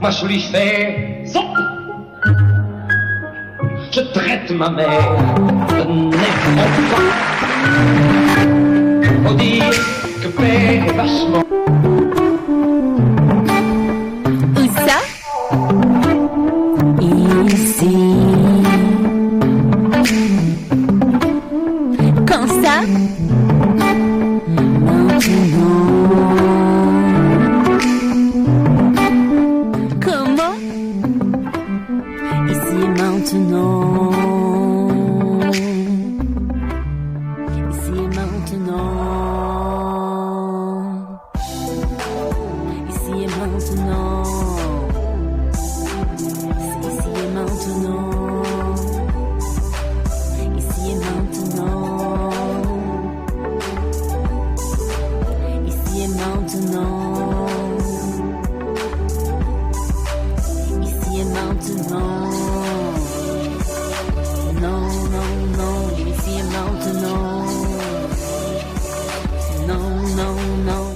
Moi je lui fais zop. Je traite ma mère de nécrophage. Faut dire que père est vachement. Où ça? Ici. Quand ça? Maintenant. Comment? Ici et maintenant. Ici et maintenant. Ici et maintenant. Ici et maintenant. Ici et maintenant. Ici et maintenant. Ici et maintenant. Non, non, non, ici et maintenant. Non, non, non.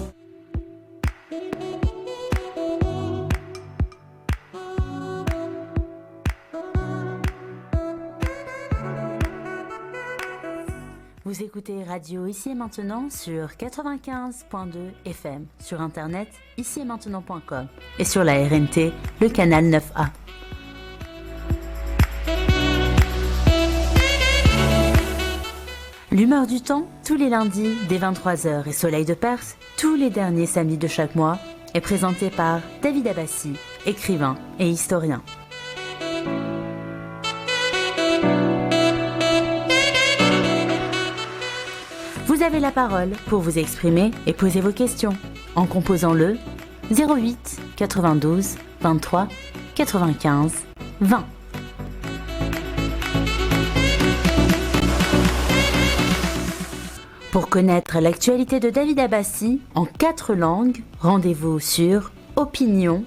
Vous écoutez Radio Ici et Maintenant sur 95.2 FM, sur internet ici-et-maintenant.com et sur la RNT, le canal 9A. L'humeur du temps, tous les lundis dès 23h et Soleil de Perse, tous les derniers samedis de chaque mois, est présenté par David Abbassi, écrivain et historien. Vous avez la parole pour vous exprimer et poser vos questions en composant le 08 92 23 95 20. Pour connaître l'actualité de David Abbassi en 4 langues, rendez-vous sur opinion.pm.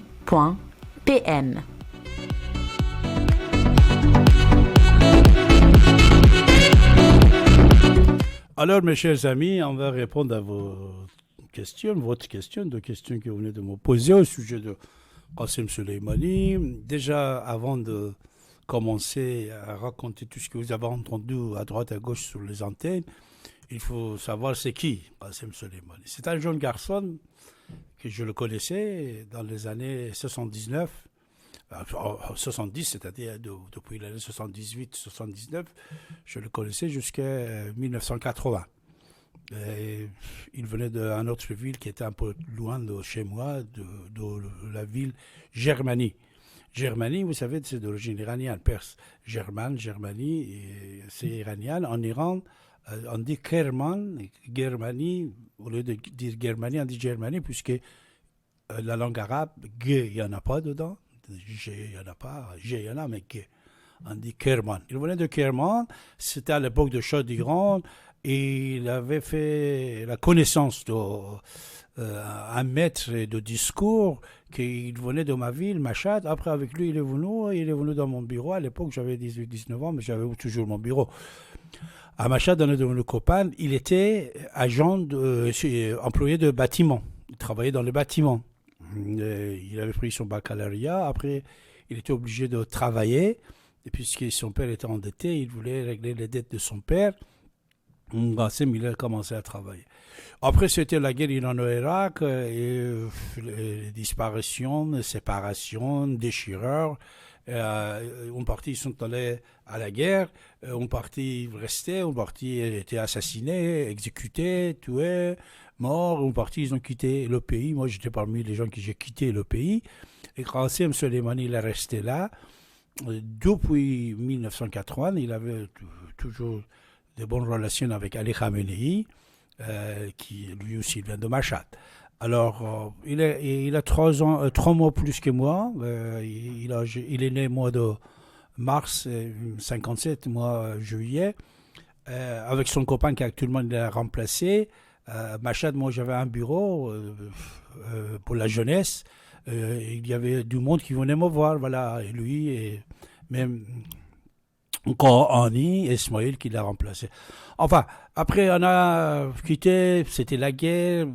Alors, mes chers amis, on va répondre à vos questions, votre question, deux questions que vous venez de me poser au sujet de Qasem Soleimani. Déjà, avant de commencer à raconter tout ce que vous avez entendu à droite, à gauche sur les antennes, il faut savoir c'est qui Qasem Soleimani. C'est un jeune garçon que je le connaissais dans les années 79, 70, c'est-à-dire depuis l'année 78-79, je le connaissais jusqu'à 1980. Et il venait d'une autre ville qui était un peu loin de chez moi, de la ville Germanie. Germanie, vous savez, c'est d'origine iranienne, perse. Germanie, c'est iranien. En Iran, on dit Kerman, Germanie, au lieu de dire Germanie, on dit Germanie, puisque la langue arabe, G, il n'y en a pas dedans. G, il n'y en a pas. G, il y en a, mais G. On dit Kerman. Il venait de Kerman, c'était à l'époque de Shah d'Iran, et il avait fait la connaissance d'un maître de discours qui venait de ma ville, Machad. Après, avec lui, il est venu dans mon bureau. À l'époque, j'avais 18-19 ans, mais j'avais toujours mon bureau. À Machad, on est devenu copain. Il était employé de bâtiment. Il travaillait dans les bâtiments. Il avait pris son baccalauréat. Après, il était obligé de travailler. Et puisque son père était endetté, il voulait régler les dettes de son père. Il a commencé à travailler. Après, c'était la guerre Iran-Irak, les disparitions, les séparations, déchireurs. Une partie sont allés à la guerre, une partie restaient, une partie étaient assassinés, exécutés, tués, morts, une partie ils ont quitté le pays. Moi, j'étais parmi les gens qui j'ai quitté le pays. Et Qasem Soleimani, il est resté là. Depuis 1980, il avait toujours de bonnes relations avec Ali Khamenei, qui lui aussi vient de Machhad. Alors, il a 3 mois plus que moi. Il est né mois de mars 57, mois juillet, avec son copain qui actuellement il a remplacé. Machhad, moi j'avais un bureau pour la jeunesse. Il y avait du monde qui venait me voir, voilà, et lui, et même encore Annie et Ismaël qui l'a remplacé. Enfin, après on a quitté, c'était la guerre.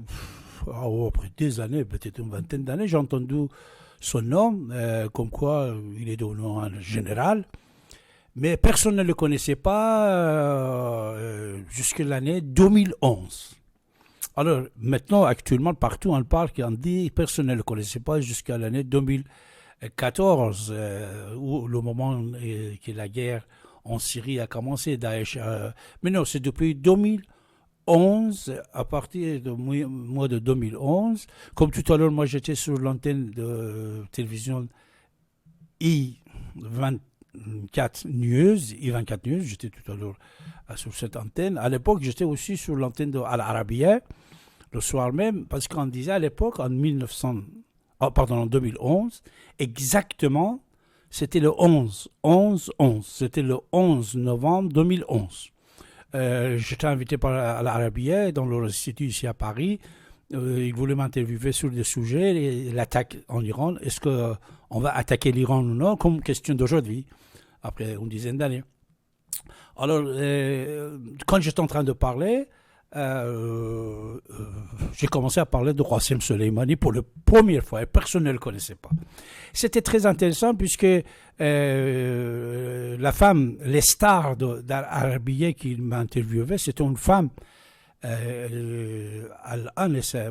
Après des années, peut-être une vingtaine d'années, j'ai entendu son nom, comme quoi il est devenu un général. Mais personne ne le connaissait pas jusqu'à l'année 2011. Alors maintenant, actuellement, partout on parle, on dit personne ne le connaissait pas jusqu'à l'année 2014, où le moment que la guerre en Syrie a commencé, Daesh. Mais non, c'est depuis 2011, à partir du mois de 2011. Comme tout à l'heure, moi j'étais sur l'antenne de télévision I24 News, j'étais tout à l'heure sur cette antenne. À l'époque, j'étais aussi sur l'antenne de Al Arabiya, le soir même, parce qu'on disait à l'époque, en 2011, exactement, c'était le 11, c'était le 11 novembre 2011. J'étais invité par Al Arabiya dans leur institut ici à Paris. Ils voulaient m'interviewer sur des sujets, l'attaque en Iran. Est-ce qu'on va attaquer l'Iran ou non, comme question d'aujourd'hui, après une dizaine d'années. Alors, quand j'étais en train de parler, j'ai commencé à parler de Qasem Soleimani pour la première fois, et personne ne le connaissait pas. C'était très intéressant puisque la femme, les stars d'Arabiya qui m'interviewaient, c'était une femme, une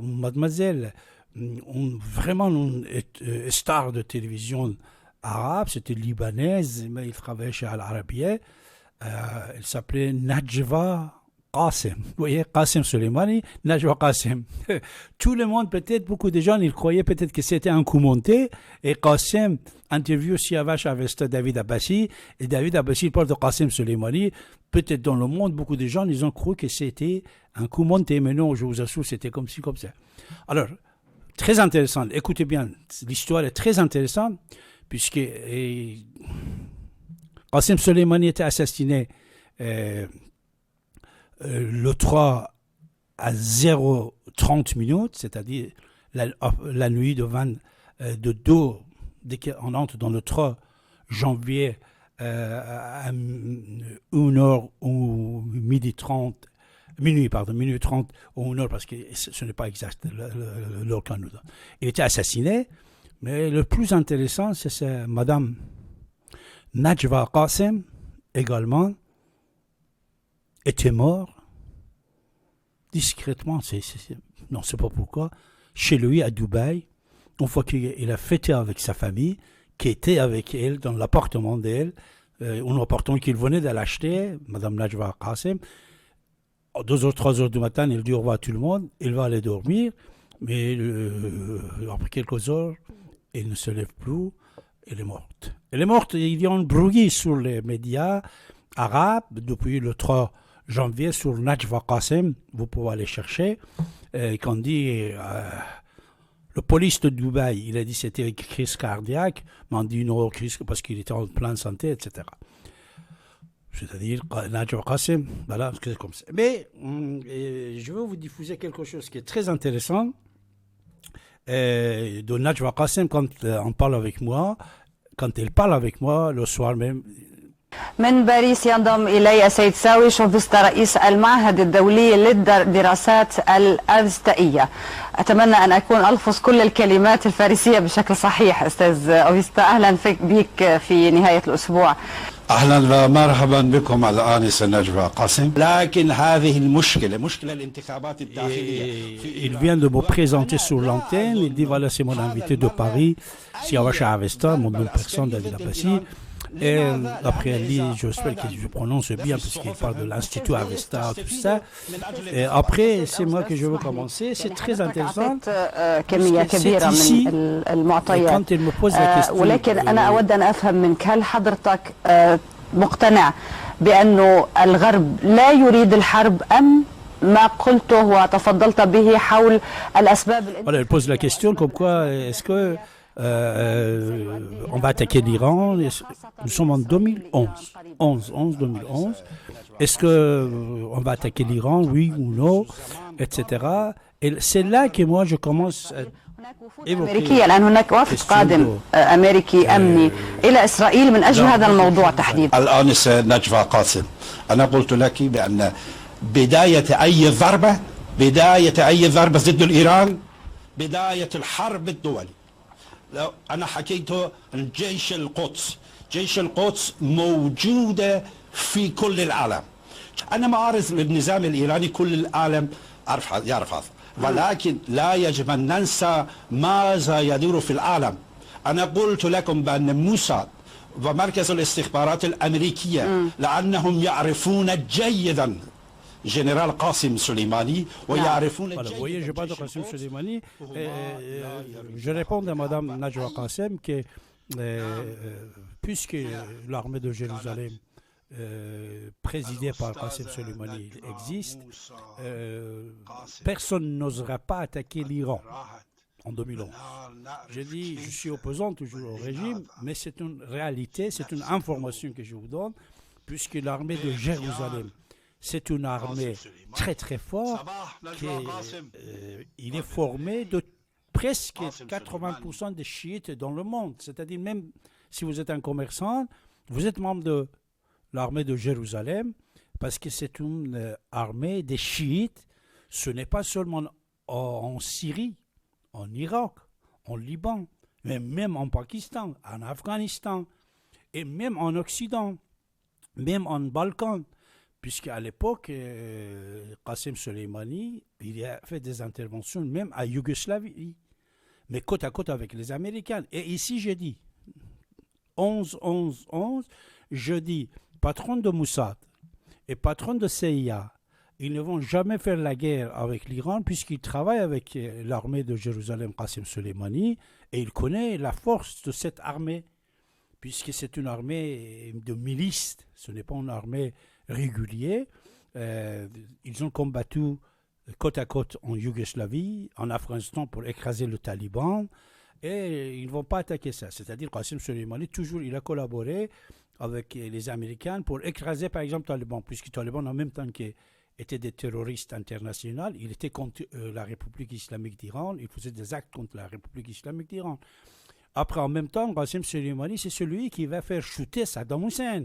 mademoiselle, vraiment une star de télévision arabe, c'était libanaise, mais il travaillait chez Al Arabiya. Elle s'appelait Najwa Qasem. Vous voyez, Qasem Soleimani, Najwa Qasem. Tout le monde, peut-être, beaucoup de gens, ils croyaient peut-être que c'était un coup monté. Et Qasem interview Siavash avec David Abbassi. Et David Abbassi parle de Qasem Soleimani. Peut-être dans le monde, beaucoup de gens, ils ont cru que c'était un coup monté. Mais non, je vous assure, c'était comme ci, comme ça. Alors, très intéressant. Écoutez bien, l'histoire est très intéressante, puisque Qasem Soleimani était assassiné le 3 à 0:30 minutes, c'est-à-dire la nuit de 2, dès qu'on entre dans le 3 janvier à 1h ou minuit 30 ou 1h, parce que ce n'est pas exact l'heure qu'on nous donne. Il était assassiné, mais le plus intéressant, c'est Madame Najwa Qasem, également, était mort discrètement, non, c'est pas pourquoi, chez lui à Dubaï, une fois qu'il a fêté avec sa famille, qui était avec elle dans l'appartement d'elle, un appartement qu'il venait de l'acheter, Madame Najwa Qasem. 2h, 3h du matin, il dit au revoir à tout le monde, il va aller dormir, mais après quelques heures, il ne se lève plus, elle est morte. Elle est morte, il y a un bruit sur les médias arabes depuis le 3 janvier sur Najwa Qasem, vous pouvez aller chercher, qu'on dit, le police de Dubaï, il a dit que c'était une crise cardiaque, mais on dit non, crise parce qu'il était en pleine santé, etc. C'est-à-dire, Najwa Qasem, voilà, c'est comme ça. Mais je vais vous diffuser quelque chose qui est très intéressant de Najwa Qasem quand on parle avec moi, quand elle parle avec moi le soir même. من باريس ينضم إلي السيد ساوي شوفستا رئيس المعهد الدولي للدراسات الأفستائية. أتمنى أن أكون ألفظ كل الكلمات الفارسية بشكل صحيح. أستاذ أوفستا، أهلا بك في نهاية الأسبوع. أهلا ومرحبا بكم الآنسة نجوى قاسم. لكن هذه المشكلة مشكلة الانتخابات الداخلية. Il vient de me présenter sur l'antenne. Il dit voilà, c'est mon invité de Paris, Siavash Avesta, mon nom personne, David Abbassi. Et après, elle dit, j'espère que je prononce bien, puisqu'il parle de l'Institut Avesta, tout ça. Et après, c'est moi que je veux commencer. C'est très intéressant. كمية ici, كبيرة من المعطيات. quand elle me pose la question, ولكن أنا أود أن أفهم منك، هل حضرتك مقتنع بأنه الغرب لا يريد الحرب، أم ما قلته وتفضلت به حول الأسباب؟ Voilà, elle pose la question comme quoi, est-ce que on va attaquer l'Iran? Nous sommes en 2011. 2011. Est-ce que on va attaquer l'Iran, oui ou non, etc. Et c'est là que moi je commence à أمريكية، لأن هناك وفد قادم أمريكي أمني إلى إسرائيل من أجل هذا الموضوع تحديدا. الآنسة نجوى قاسم، أنا قلت لك بأن بداية أي ضربة ضد الإيران بداية الحرب الدولي. لو أنا حكيته عن جيش القدس. جيش القدس موجودة في كل العالم. أنا ما أعرف النظام الإيراني، كل العالم يعرف هذا، ولكن لا يجب أن ننسى ماذا يدور في العالم. أنا قلت لكم بأن موساد ومركز الاستخبارات الأمريكية لأنهم يعرفون جيدا جنرال قاسم سليماني ويعرفون Voilà, vous voyez, je parle de Qasem Soleimani. Je réponds à Mme Najwa Qassem que puisque l'armée de Jérusalem présidée par Qasem Soleimani existe, personne n'osera pas attaquer l'Iran en 2011. Je dis, je suis opposant toujours au régime, mais c'est une réalité, c'est une information que je vous donne, puisque l'armée de Jérusalem, c'est une armée très très forte, il est formé de presque 80% des chiites dans le monde. C'est-à-dire même si vous êtes un commerçant, vous êtes membre de l'armée de Jérusalem, parce que c'est une armée des chiites. Ce n'est pas seulement en Syrie, en Irak, en Liban, mais même en Pakistan, en Afghanistan, et même en Occident, même en Balkan. Puisqu'à l'époque, Qasem Soleimani, il a fait des interventions même à Yougoslavie, mais côte à côte avec les Américains. Et ici, je dis, 11, je dis, patron de Mossad et patron de CIA, ils ne vont jamais faire la guerre avec l'Iran puisqu'ils travaillent avec l'armée de Jérusalem, Qasem Soleimani, et il connaît la force de cette armée, puisque c'est une armée de milices, ce n'est pas une armée réguliers. Ils ont combattu côte à côte en Yougoslavie, en Afghanistan pour écraser le Taliban, et ils ne vont pas attaquer ça. C'est-à-dire Qasem Soleimani, toujours, il a collaboré avec les Américains pour écraser par exemple le Taliban, puisque le Taliban en même temps qu'étaient des terroristes internationaux, il était contre la République islamique d'Iran, il faisait des actes contre la République islamique d'Iran. Après, en même temps, Qasem Soleimani, c'est celui qui va faire chuter Saddam Hussein.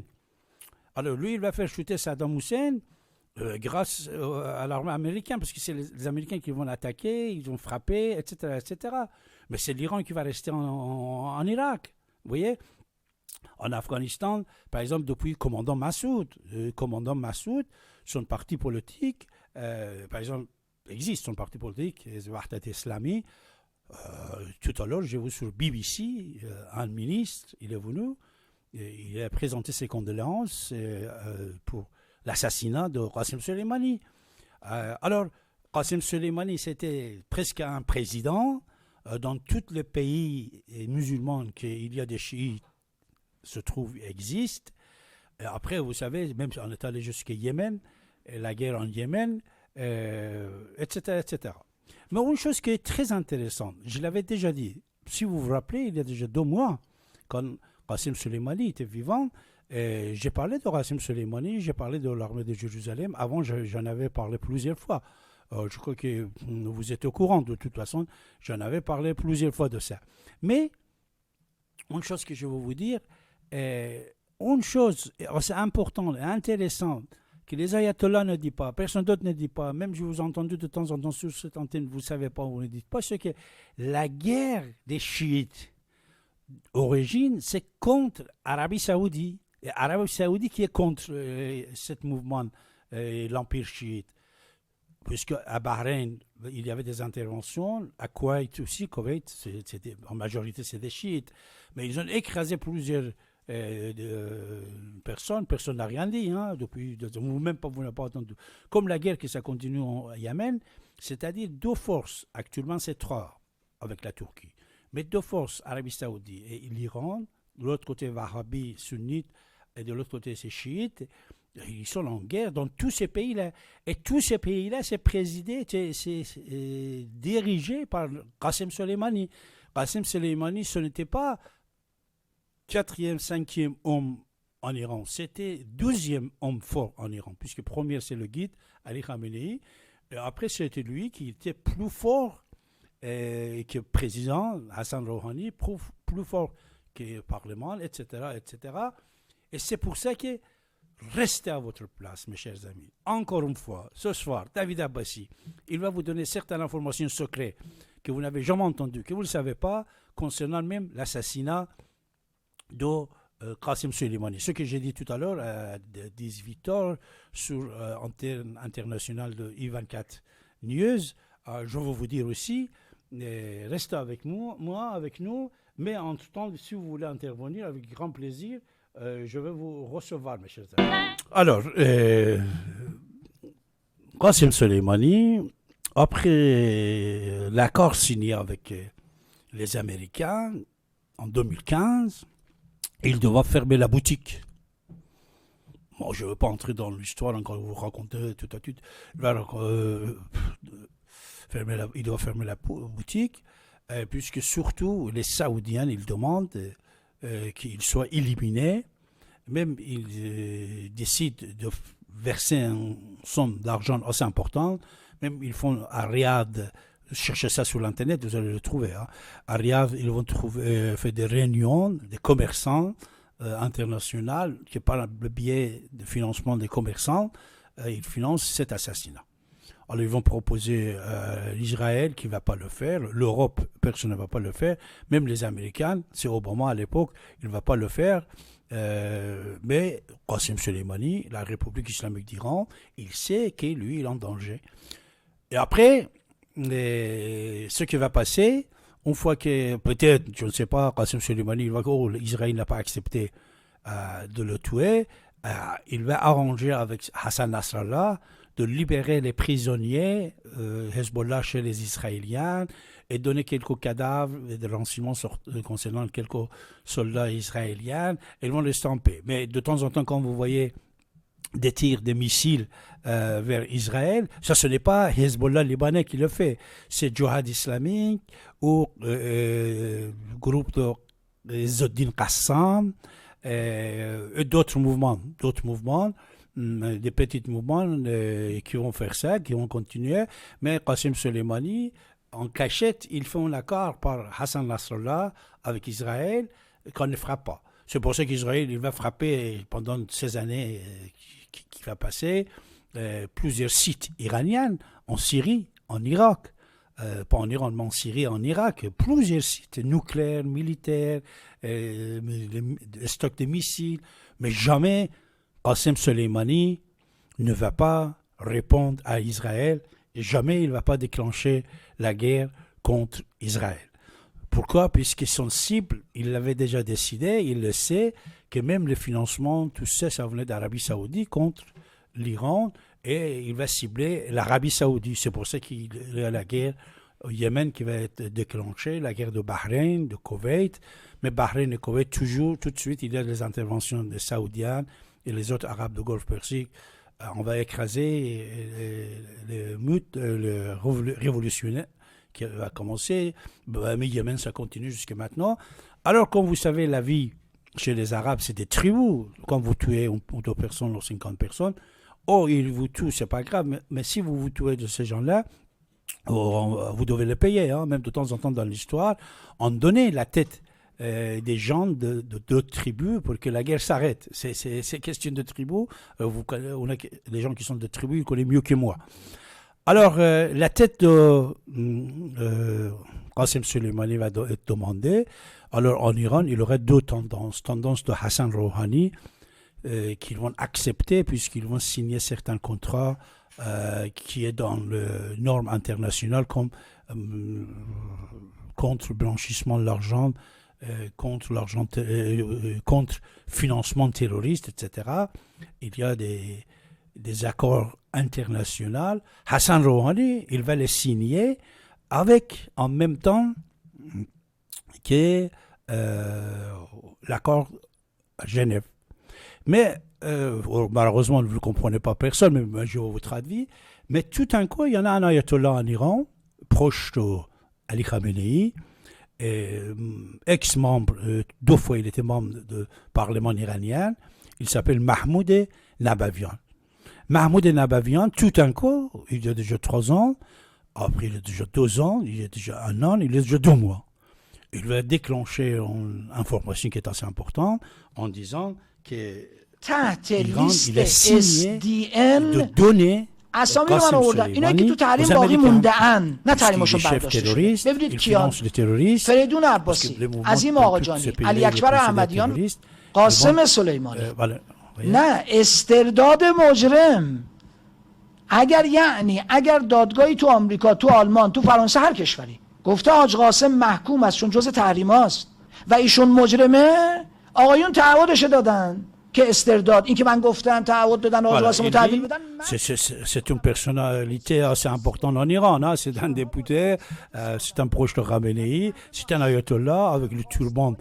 Alors lui, il va faire chuter Saddam Hussein grâce à l'armée américaine, parce que c'est les Américains qui vont l'attaquer, ils vont frapper, etc., etc. Mais c'est l'Iran qui va rester en Irak. Vous voyez, en Afghanistan, par exemple, depuis le commandant Massoud, son parti politique, par exemple, existe son parti politique, Wahdat Islami. Tout à l'heure, j'ai vu sur BBC, un ministre, il est venu, il a présenté ses condoléances pour l'assassinat de Qasem Soleimani. Alors, Qasem Soleimani, c'était presque un président. Dans tous les pays musulmans qu'il y a des chiites se trouvent, existent. Et après, vous savez, même on est allé jusqu'au Yémen, la guerre en Yémen, etc., etc. Mais une chose qui est très intéressante, je l'avais déjà dit, si vous vous rappelez, il y a déjà 2 mois, quand Qasem Soleimani était vivant, j'ai parlé de Qasem Soleimani, j'ai parlé de l'armée de Jérusalem. Avant, j'en avais parlé plusieurs fois. Je crois que vous êtes au courant, de toute façon, j'en avais parlé plusieurs fois de ça. Mais, une chose que je veux vous dire, une chose c'est importante et intéressante, que les ayatollahs ne disent pas, personne d'autre ne dit pas, même je vous ai entendu de temps en temps sur cette antenne, vous ne savez pas, vous ne dites pas, c'est que la guerre des chiites, origine, c'est contre l'Arabie Saoudite, et l'Arabie Saoudite qui est contre ce mouvement, l'empire chiite. Puisque à Bahreïn, il y avait des interventions, à Koweït aussi, en majorité c'est des chiites, mais ils ont écrasé plusieurs personne n'a rien dit, hein, depuis, vous n'avez pas entendu. Comme la guerre qui ça continue en Yémen, c'est-à-dire 2 forces, actuellement c'est 3 avec la Turquie, mais 2 forces, Arabie Saoudite et l'Iran, de l'autre côté Wahhabi, sunnite, et de l'autre côté c'est chiite, ils sont en guerre dans tous ces pays-là. Et tous ces pays-là, c'est présidé, c'est dirigé par Qasem Soleimani. Qasem Soleimani, ce n'était pas 4e, 5e homme en Iran. C'était 12e homme fort en Iran, puisque premier, c'est le guide, Ali Khamenei. Et après, c'était lui qui était plus fort que le président, Hassan Rouhani, plus fort que le Parlement, etc., etc. Et c'est pour ça que restez à votre place, mes chers amis. Encore une fois, ce soir, David Abbassi, il va vous donner certaines informations secrètes que vous n'avez jamais entendues, que vous ne savez pas, concernant même l'assassinat de Qasem Soleimani. Ce que j'ai dit tout à l'heure à 18h sur antenne internationale de I24 News, je veux vous dire aussi, restez avec moi, avec nous, mais entre-temps, si vous voulez intervenir, avec grand plaisir, je vais vous recevoir, mes chers amis. Alors, Qasem Soleimani, après l'accord signé avec les Américains en 2015, il devait fermer la boutique. Bon, je ne veux pas entrer dans l'histoire, encore vous raconter tout à suite. Il doit fermer la boutique, puisque surtout les Saoudiens, ils demandent qu'il soit éliminé. Même ils décident de verser une somme d'argent assez importante. Même ils font à Riyad, cherchez ça sur l'internet, vous allez le trouver. Hein. À Riyad, ils vont faire des réunions des commerçants internationaux qui, par le biais de financement des commerçants, ils financent cet assassinat. Alors, ils vont proposer l'Israël qui ne va pas le faire, l'Europe, personne ne va pas le faire, même les Américains, c'est Obama à l'époque, il ne va pas le faire. Mais Qasem Soleimani, la République islamique d'Iran, il sait que lui, il est en danger. Et après, ce qui va passer, une fois que peut-être, je ne sais pas, Qasem Soleimani, Israël n'a pas accepté de le tuer, il va arranger avec Hassan Nasrallah de libérer les prisonniers Hezbollah chez les Israéliens et donner quelques cadavres et des renseignements concernant quelques soldats israéliens. Ils vont les stamper. Mais de temps en temps, quand vous voyez des tirs, des missiles vers Israël, ça ce n'est pas Hezbollah libanais qui le fait. C'est Djihad islamique ou groupe de Zoddin Qassam et d'autres mouvements, des petits mouvements qui vont faire ça, qui vont continuer. Mais Qasem Soleimani, en cachette, ils font un accord par Hassan Nasrallah avec Israël qu'on ne frappe pas. C'est pour ça qu'Israël il va frapper pendant ces années qui va passer plusieurs sites iraniens en Syrie, en Irak. Pas en Iran, mais en Syrie, en Irak. Plusieurs sites nucléaires, militaires, des stocks de missiles. Mais jamais Qasem Soleimani ne va pas répondre à Israël et jamais il ne va pas déclencher la guerre contre Israël. Pourquoi? Puisque son cible, il l'avait déjà décidé, il le sait, que même le financement, tout ça, ça venait d'Arabie Saoudite contre l'Iran et il va cibler l'Arabie Saoudite. C'est pour ça qu'il y a la guerre au Yémen qui va être déclenchée, la guerre de Bahreïn, de Koweït. Mais Bahreïn et Koweït, toujours, tout de suite, il y a des interventions des Saoudiens et les autres Arabes du Golfe Persique. On va écraser le révolutionnaire qui va commencer. Mais Yémen, ça continue jusqu'à maintenant. Alors, comme vous savez, la vie chez les Arabes, c'est des tribus. Quand vous tuez une ou deux personnes ou 50 personnes, ils vous tuent, c'est pas grave. Mais si vous tuez de ces gens-là, vous devez les payer. Hein. Même de temps en temps dans l'histoire, on donnait la tête des gens de d'autres tribus pour que la guerre s'arrête. C'est question de tribus. On a des gens qui sont de tribus, ils connaissent mieux que moi. Alors, la tête de Qasem Soleimani va être demandée. Alors, en Iran, il y aurait deux tendances. Tendance de Hassan Rouhani, qu'ils vont accepter puisqu'ils vont signer certains contrats qui est dans les normes internationales comme contre le blanchissement de l'argent, contre financement terroriste, etc. Il y a des accords internationaux. Hassan Rouhani, il va les signer avec, en même temps que l'accord à Genève. Mais malheureusement, vous ne le comprenez pas personne, mais je vais vous traduire. Mais tout d'un coup, il y en a un ayatollah en Iran, proche d'Ali Khamenei, ex-membre, 2 fois il était membre du Parlement iranien, il s'appelle Mahmoud Nabavian. Mahmoud Nabavian, tout d'un coup, il y a déjà 3 ans, après il y a déjà 2 ans, il y a déjà 1 an, il y a déjà 2 mois. Il va déclencher une information qui est assez importante en disant que l'Iran, il a signé de donner اسامی رو من قاسم آوردم، اینایی که تو تحریم سلیمانی باقی aux Américains. مونده ان، نه Parce qu'il est تحریمشون chef برداشته شده. terroriste, ببینید il کیان، finance les terroristes. فریدون Parce que عباسی، les mouvements عظیم dans آقا tous ces جانی، pays, علی les اکبر considèrent احمدیان، terroristes. قاسم سلیمانی. Voilà. نه استرداد مجرم. اگر دادگاهی تو آمریکا، تو آلمان، تو فرانسه، هر کشوری گفته حاج قاسم محکوم است چون جزء تحریماست و ایشون مجرمه، آقایون تعهدش دادن که استرداد، این که من گفتم تعهد دادن حاج قاسم رو تحویل بدن. C'est une personnalité assez importante en Iran. Hein. C'est un député, c'est un proche de Khamenei, c'est un ayatollah avec le turban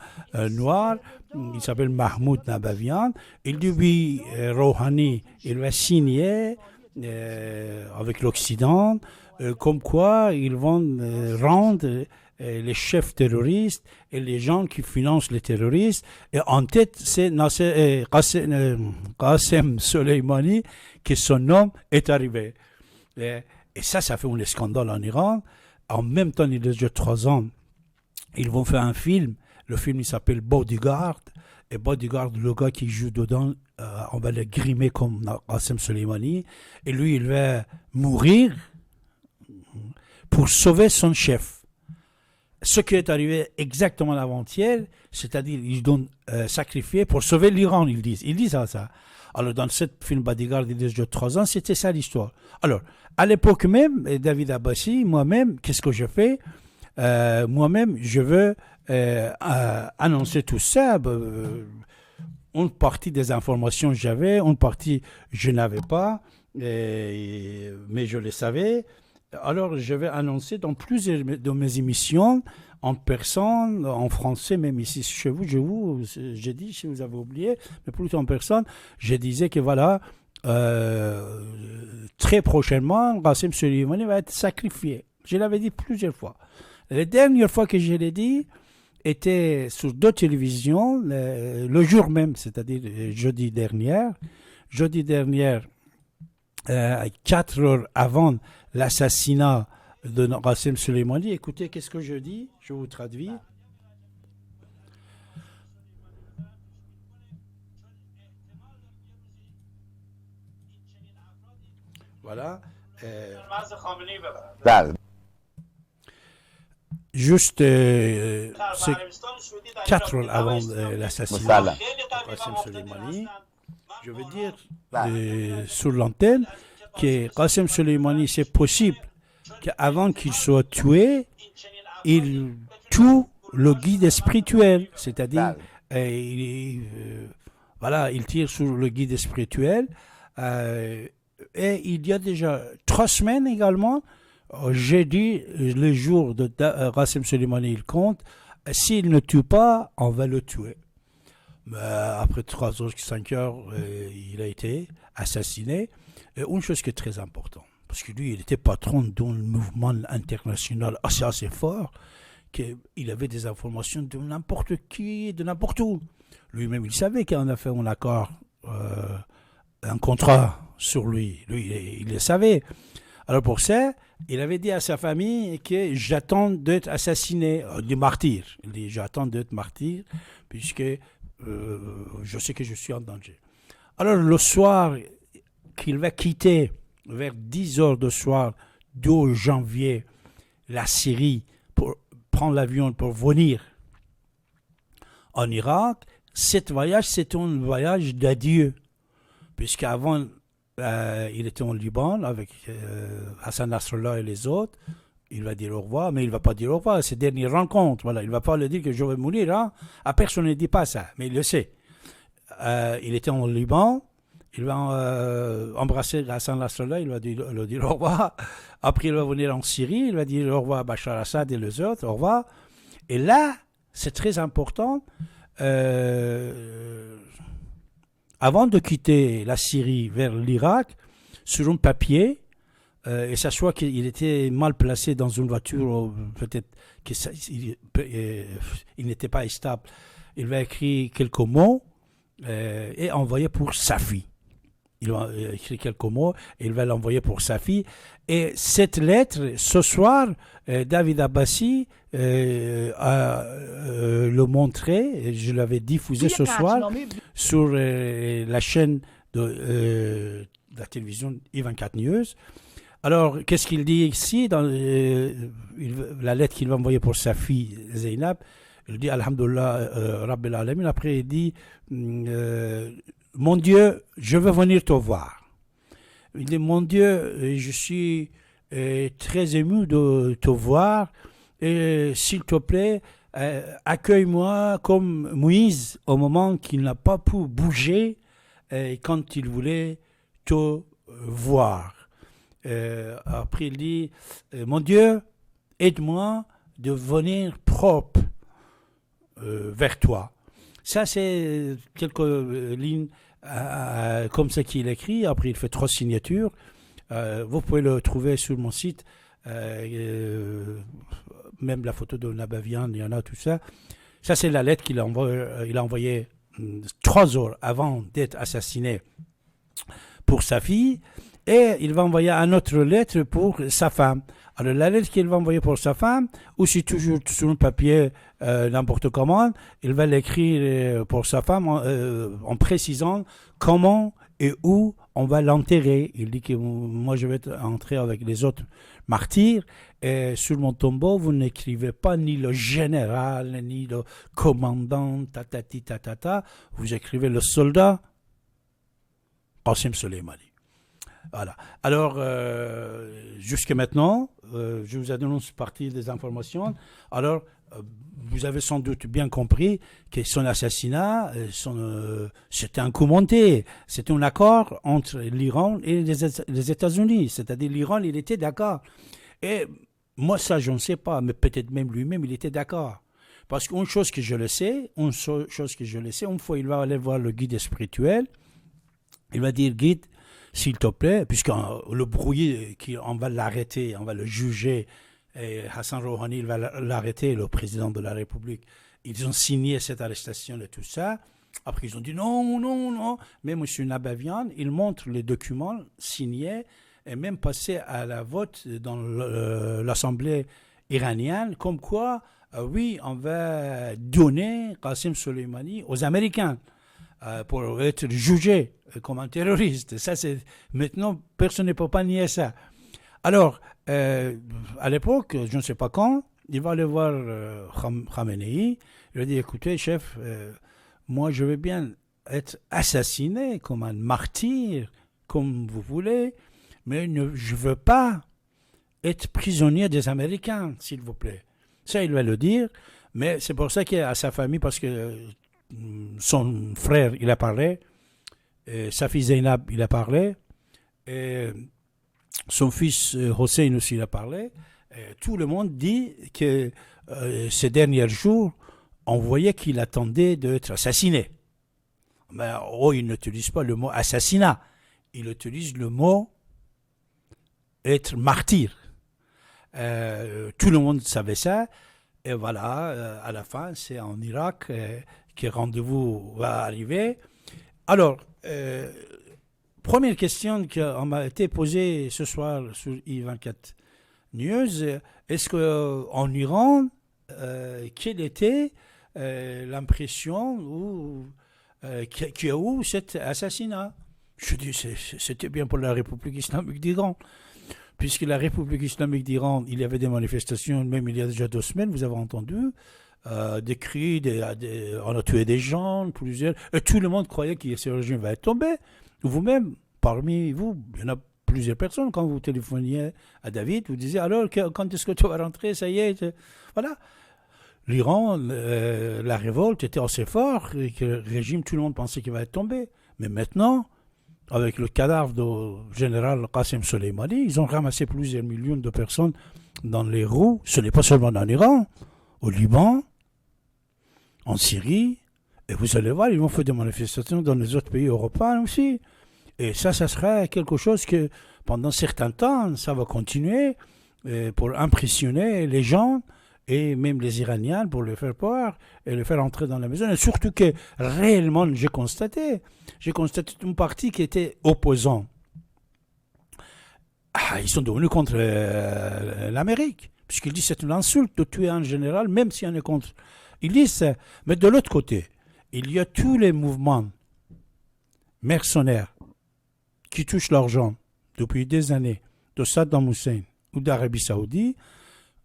noir. Il s'appelle Mahmoud Nabavian. Il dit oui, Rouhani, il va signer avec l'Occident, comme quoi ils vont rendre les chefs terroristes et les gens qui financent les terroristes. Et en tête, c'est Qasem Soleimani, que son nom est arrivé. Et ça fait un scandale en Iran. En même temps, il y a déjà 3 ans, ils vont faire un film. Le film, il s'appelle Bodyguard. Et Bodyguard, le gars qui joue dedans, on va le grimer comme Qasem Soleimani. Et lui, il va mourir pour sauver son chef. Ce qui est arrivé exactement l'avant-hier, c'est-à-dire ils donnent sacrifié pour sauver l'Iran, ils disent. Ils disent ça. Alors dans ce film Bodyguard, il y a déjà 3 ans, c'était ça l'histoire. Alors, à l'époque même, David Abbassi, moi-même, qu'est-ce que je fais? Moi-même, je veux annoncer tout ça. Une partie des informations j'avais, une partie je n'avais pas, mais je les savais. Alors, je vais annoncer dans plusieurs de mes émissions, en personne, en français, même ici chez vous, j'ai dit, si vous avez oublié, mais plutôt en personne, je disais que voilà, très prochainement, Qasem Soleimani va être sacrifié. Je l'avais dit plusieurs fois. La dernière fois que je l'ai dit était sur 2 télévisions, le jour même, c'est-à-dire jeudi dernier, 4 heures avant l'assassinat de Qasem Soleimani. Écoutez, qu'est-ce que je dis? Je vous traduis. Voilà. Juste 4 heures avant l'assassinat de Qasem Soleimani, je veux dire sur l'antenne que Qasem Soleimani, c'est possible qu'avant qu'il soit tué, il tue le guide spirituel, c'est-à-dire voilà, il tire sur le guide spirituel. Et il y a déjà 3 semaines également, j'ai dit le jour de Qasem Soleimani, il compte, s'il ne tue pas, on va le tuer. Après 3 heures, 5 heures, il a été assassiné. Et une chose qui est très importante, parce que lui, il était patron d'un mouvement international assez fort, qu'il avait des informations de n'importe qui, de n'importe où. Lui-même, il savait qu'on a fait un accord, un contrat sur lui. Lui, il le savait. Alors pour ça, il avait dit à sa famille que j'attends d'être assassiné, du martyr. Il dit, j'attends d'être martyr, puisque je sais que je suis en danger. Alors le soir qu'il va quitter, vers 10 heures de soir, 2 janvier, la Syrie, pour prendre l'avion pour venir en Irak, cet voyage, c'est un voyage d'adieu. Puisqu'avant, il était en Liban avec Hassan Nasrallah et les autres. Il va dire au revoir, mais il ne va pas dire au revoir. C'est dernière rencontre. Voilà. Il ne va pas le dire que je vais mourir. Hein. À personne ne dit pas ça, mais il le sait. Il était en Liban. Il va embrasser Hassan Nasrallah. Il va lui dire au revoir. Après, il va venir en Syrie. Il va dire au revoir à Bachar Assad et les autres. Au revoir. Et là, c'est très important. Avant de quitter la Syrie vers l'Irak, sur un papier, et ça soit qu'il était mal placé dans une voiture, peut-être qu'il n'était pas stable, il va écrire quelques mots et envoyer pour sa fille. Il va écrire quelques mots et il va l'envoyer pour sa fille. Et cette lettre, ce soir, David Abbassi a le montré, je l'avais diffusé ce soir sur la chaîne la télévision I24 News. Alors, qu'est-ce qu'il dit ici dans la lettre qu'il va envoyer pour sa fille Zainab? Il dit Alhamdulillah Rabbil Alamin. Après, il dit mon Dieu, je veux venir te voir. Il dit mon Dieu, je suis très ému de te voir. Et s'il te plaît, accueille-moi comme Moïse au moment qu'il n'a pas pu bouger quand il voulait te voir. Après, il dit mon Dieu, aide-moi de venir propre vers toi. Ça, c'est quelques lignes comme ça qu'il écrit. Après, il fait 3 signatures. Vous pouvez le trouver sur mon site. Même la photo de Nabavian, il y en a, tout ça. Ça, c'est la lettre qu'il a envoyée 3 heures avant d'être assassiné pour sa fille. Et il va envoyer une autre lettre pour sa femme. Alors, la lettre qu'il va envoyer pour sa femme, aussi toujours sur un papier, n'importe comment, il va l'écrire pour sa femme en précisant comment et où on va l'enterrer. Il dit que moi, je vais entrer avec les autres martyrs. Et sur mon tombeau, vous n'écrivez pas ni le général, ni le commandant, tatati tatata. Vous écrivez le soldat, Qasem Soleimani. Voilà. Alors, jusqu'à maintenant, je vous annonce partie des informations. Alors, vous avez sans doute bien compris que son assassinat, c'était un coup monté. C'était un accord entre l'Iran et les États-Unis. C'est-à-dire, l'Iran, il était d'accord. Et moi, ça, je ne sais pas, mais peut-être même lui-même, il était d'accord. Parce qu'une chose que je le sais, une fois, il va aller voir le guide spirituel. Il va dire, guide, s'il te plaît, puisque le brouillé, on va l'arrêter, on va le juger, et Hassan Rouhani, il va l'arrêter, le président de la République. Ils ont signé cette arrestation et tout ça. Après, ils ont dit non. Mais M. Nabavian, il montre les documents signés et même passés à la vote dans l'Assemblée iranienne, comme quoi, oui, on va donner Qasem Soleimani aux Américains. Pour être jugé comme un terroriste. Ça, c'est maintenant, personne ne peut pas nier ça. Alors, à l'époque, je ne sais pas quand, il va aller voir Khamenei. Il va dire, écoutez, chef, moi, je veux bien être assassiné comme un martyr, comme vous voulez, mais je ne veux pas être prisonnier des Américains, s'il vous plaît. Ça, il va le dire, mais c'est pour ça qu'il y a sa famille, parce que son frère, il a parlé, sa fille Zainab, il a parlé, et son fils Hossein aussi, il a parlé. Et tout le monde dit que ces derniers jours, on voyait qu'il attendait d'être assassiné. Mais il n'utilise pas le mot assassinat, il utilise le mot être martyr. Tout le monde savait ça, et voilà, à la fin, c'est en Irak que le rendez-vous va arriver. Alors, première question qui m'a été posée ce soir sur I24 News, est-ce qu'en Iran, quelle était l'impression qu'il y a eu cet assassinat? Je dis, c'était bien pour la République islamique d'Iran. Puisque la République islamique d'Iran, il y avait des manifestations, même il y a déjà 2 semaines, vous avez entendu, des cris, on a tué des gens, plusieurs, et tout le monde croyait que ce régime va être tombé. Vous-même, parmi vous, il y en a plusieurs personnes, quand vous téléphoniez à David, vous disiez, alors, quand est-ce que tu vas rentrer, ça y est, voilà. L'Iran, la révolte était assez forte, et que le régime, tout le monde pensait qu'il va être tombé. Mais maintenant, avec le cadavre du général Qasem Soleimani, ils ont ramassé plusieurs millions de personnes dans les roues. Ce n'est pas seulement en Iran, au Liban, en Syrie. Et vous allez voir, ils vont faire des manifestations dans les autres pays européens aussi. Et ça sera quelque chose que, pendant certains temps, ça va continuer pour impressionner les gens et même les Iraniens pour les faire peur et les faire entrer dans la maison. Et surtout que, réellement, j'ai constaté une partie qui était opposant. Ils sont devenus contre l'Amérique, puisqu'ils disent que c'est une insulte de tuer un général, même si on est contre. Ils disent ça. Mais de l'autre côté, il y a tous les mouvements mercenaires qui touchent l'argent depuis des années de Saddam Hussein ou d'Arabie Saoudite,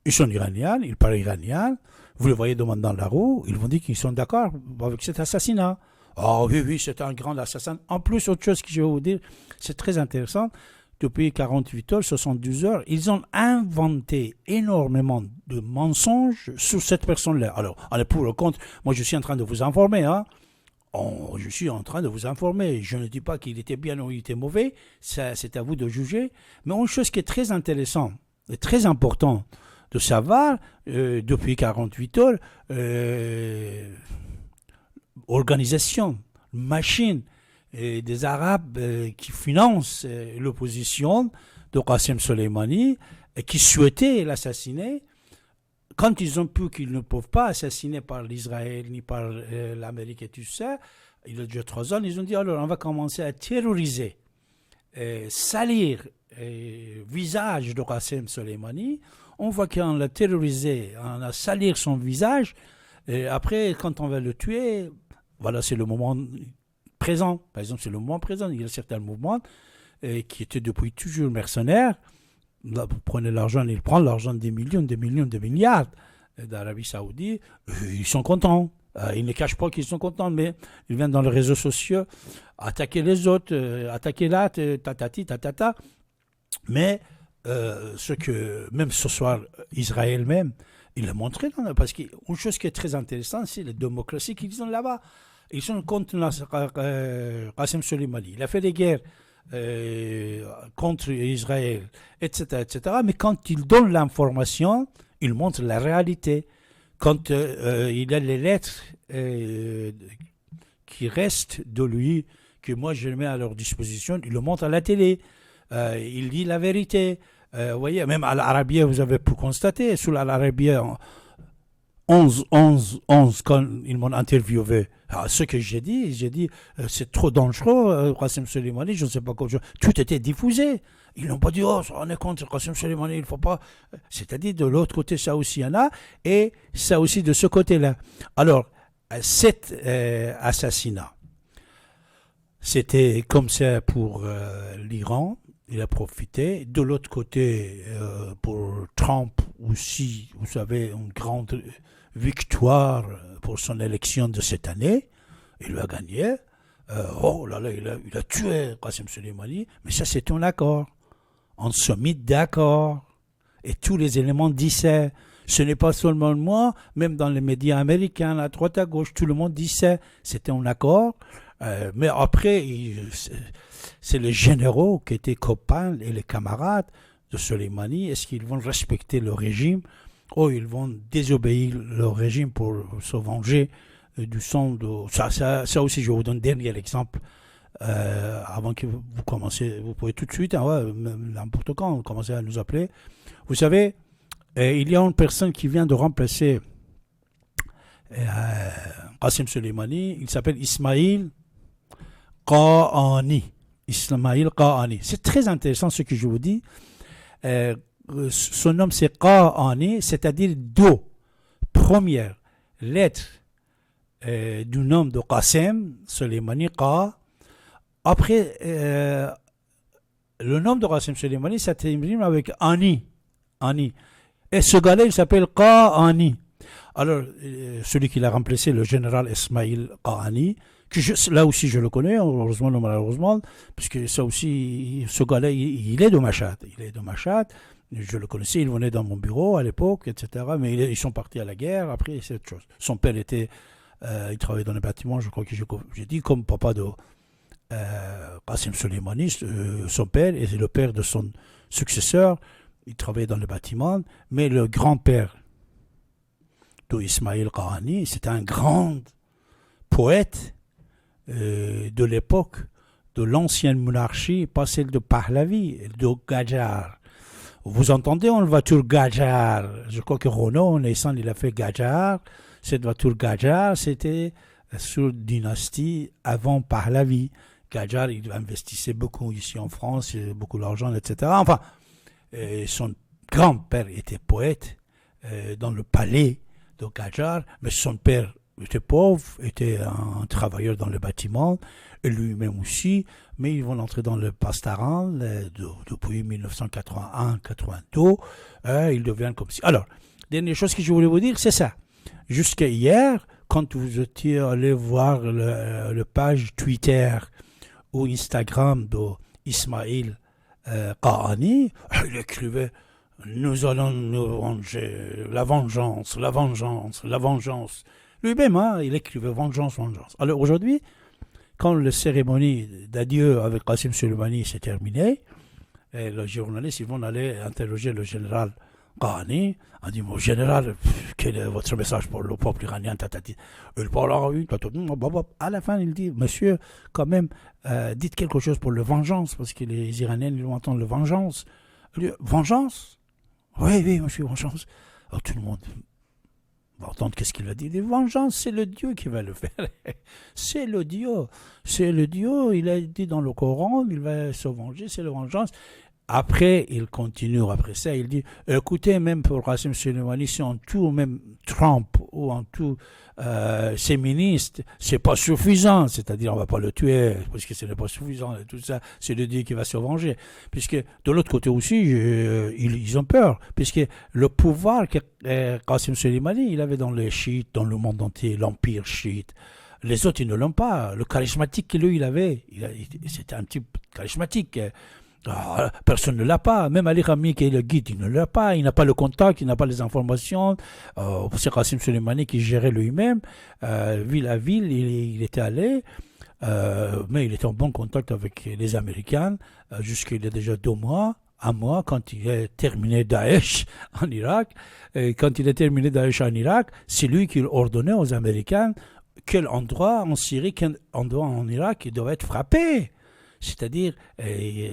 ils sont iraniens, ils parlent iranien, vous les voyez demander dans la rue, ils vont dire qu'ils sont d'accord avec cet assassinat. Oh oui, c'est un grand assassin. En plus, autre chose que je vais vous dire, c'est très intéressant, depuis 48 heures, 72 heures, ils ont inventé énormément de mensonges sur cette personne-là. Alors, on est pour le compte, moi je suis en train de vous informer, hein. Je suis en train de vous informer. Je ne dis pas qu'il était bien ou il était mauvais, c'est à vous de juger. Mais une chose qui est très intéressante et très importante de savoir, depuis 48 heures, organisation, machine des Arabes qui financent l'opposition de Qasem Soleimani et qui souhaitaient l'assassiner. Quand ils ont pu qu'ils ne peuvent pas assassiner par l'Israël ni par l'Amérique et tout ça, il y a déjà 3 ans, ils ont dit alors on va commencer à terroriser, salir le visage de Qasem Soleimani. On voit qu'on l'a terrorisé, on a sali son visage, et après quand on va le tuer, voilà, c'est le moment présent. Par exemple, c'est le moment présent. Il y a certains mouvements qui étaient depuis toujours mercenaires. Là, vous prenez l'argent, ils prennent l'argent des millions, des milliards d'Arabie Saoudite. Ils sont contents. Ils ne cachent pas qu'ils sont contents, mais ils viennent dans les réseaux sociaux attaquer les autres, attaquer là, tatata. Mais ce que, même ce soir, Israël même, il l'a montré, parce qu'une chose qui est très intéressante, c'est la démocratie qu'ils ont là-bas. Ils sont contre Qasem Soleimani. Il a fait des guerres contre Israël, etc. Mais quand il donne l'information, il montre la réalité. Quand il a les lettres qui restent de lui, que moi je mets à leur disposition, il le montre à la télé. Il dit la vérité. Vous voyez, même à l'Arabie, vous avez pu constater, sur l'Arabie, 11, quand ils m'ont interviewé. Alors, ce que j'ai dit, c'est trop dangereux, Qasem Soleimani, je ne sais pas quoi. Tout était diffusé. Ils n'ont pas dit, oh, on est contre Qasem Soleimani, il ne faut pas. C'est-à-dire, de l'autre côté, ça aussi, il y en a, et ça aussi de ce côté-là. Alors, cet assassinat, c'était comme ça pour l'Iran. Il a profité. De l'autre côté, pour Trump aussi, vous savez, une grande victoire pour son élection de cette année. Il a gagné. Oh là là, il a tué Qasem Soleimani. Mais ça, c'est un accord. On se mit d'accord. Et tous les éléments disaient. Ce n'est pas seulement moi, même dans les médias américains, à droite, à gauche, tout le monde disait. C'était un accord. Mais après, c'est les généraux qui étaient copains et les camarades de Soleimani. Est-ce qu'ils vont respecter le régime ou ils vont désobéir le régime pour se venger du sang de... Ça aussi, je vous donne un dernier exemple. Avant que vous commenciez, vous pouvez tout de suite, n'importe quand, commencer à nous appeler. Vous savez, il y a une personne qui vient de remplacer Qasem Soleimani. Il s'appelle Ismail Qaani. Ismail Qaani. C'est très intéressant ce que je vous dis. Son nom c'est Qaani, c'est-à-dire deux premières lettres du nom de Qasem Soleimani, Qa. Après, le nom de Qasem Soleimani, ça termine avec Ani. Et ce gars-là, il s'appelle Qaani. Alors, celui qui l'a remplacé, le général Ismail Qaani, là aussi je le connais, heureusement ou malheureusement, parce que ça aussi, ce gars-là, il est de Machad. Je le connaissais, il venait dans mon bureau à l'époque, etc. Mais ils sont partis à la guerre, après c'est autre chose. Son père il travaillait dans les bâtiments, je crois que j'ai dit, comme papa de Qasem Soleimani, son père, et c'est le père de son successeur, il travaillait dans les bâtiments, mais le grand-père de Ismail Qaani, c'était un grand poète de l'époque de l'ancienne monarchie, pas celle de Pahlavi, de Qajar. Vous entendez une voiture Qajar? Je crois que Renault, naissant, il a fait Qajar. Cette voiture Qajar, c'était sur dynastie avant Pahlavi. Qajar, il investissait beaucoup ici en France, beaucoup d'argent, etc. Enfin, son grand-père était poète dans le palais de Qajar, mais son père était pauvre, était un travailleur dans le bâtiment, et lui-même aussi, mais ils vont entrer dans le pastoral depuis 1981-82, ils deviennent comme si. Alors, dernière chose que je voulais vous dire, c'est ça. Jusqu'à hier, quand vous étiez allé voir le page Twitter ou Instagram d'Ismaël Qaani, il écrivait « Nous allons nous venger, la vengeance, la vengeance, la vengeance ». Lui-même, il écrivait « Vengeance, vengeance ». Alors aujourd'hui, quand la cérémonie d'adieu avec Qassim Soleimani s'est terminée, et les journalistes ils vont aller interroger le général Qaani. On dit, mon général, quel est votre message pour le peuple iranien? Il parle en une, à la fin, il dit, monsieur, quand même, dites quelque chose pour le vengeance, parce que les Iraniens, ils vont entendre le vengeance. Il dit, vengeance? Oui, monsieur, vengeance. Alors, tout le monde va entendre qu'est-ce qu'il va dire. Il dit, vengeance, c'est le Dieu qui va le faire. C'est le Dieu. Il a dit dans le Coran, il va se venger, c'est la vengeance. Après, il continue, après ça, il dit, écoutez, même pour Qassim Soleimani, si en tout, même Trump ou en tout, ses ministres, c'est pas suffisant, c'est-à-dire on va pas le tuer, parce que ce n'est pas suffisant, et tout ça, c'est le Dieu qui va se venger. Puisque de l'autre côté aussi, ils ont peur, puisque le pouvoir que Qassim Soleimani, il avait dans les chiites, dans le monde entier, l'empire chiite, les autres, ils ne l'ont pas. Le charismatique que lui, il avait, c'était un type charismatique. Personne ne l'a pas. Même Ali Khamenei qui est le guide, il ne l'a pas. Il n'a pas le contact, il n'a pas les informations. C'est Qassim Soleimani qui gérait lui-même. Ville à ville, il était allé. Mais il était en bon contact avec les Américains jusqu'il y a déjà 2 mois. Un mois, quand il a terminé Daesh en Irak. Et quand il a terminé Daesh en Irak, c'est lui qui ordonnait aux Américains quel endroit en Syrie, quel endroit en Irak il devait être frappé. C'est-à-dire,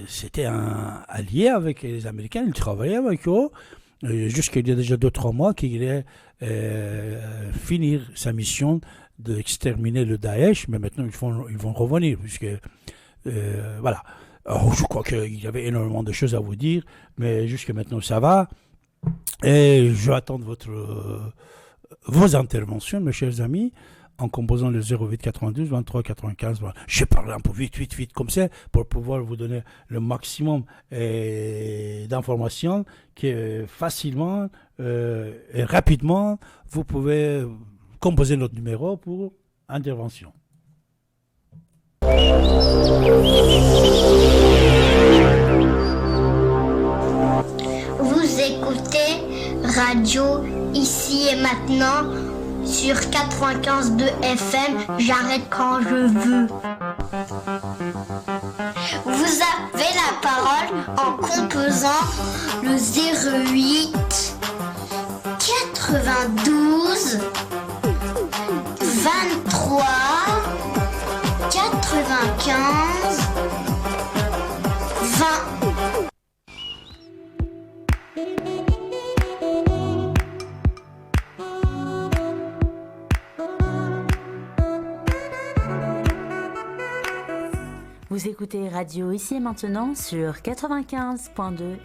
c'était un allié avec les Américains, il travaillait avec eux, jusqu'il y a déjà 2-3 mois qu'il allait finir sa mission d'exterminer le Daesh, mais maintenant ils vont revenir, puisque, voilà. Alors, je crois qu'il y avait énormément de choses à vous dire, mais jusqu'à maintenant ça va, et je vais attendre vos interventions, mes chers amis, en composant le 08 92 23 95. Voilà. Je parle un peu vite, comme ça, pour pouvoir vous donner le maximum d'informations que facilement et rapidement, vous pouvez composer notre numéro pour intervention. Vous écoutez Radio Ici et Maintenant sur 95.2 FM, j'arrête quand je veux. Vous avez la parole en composant le 08 92 23 95 20. Vous écoutez Radio Ici et Maintenant sur 95.2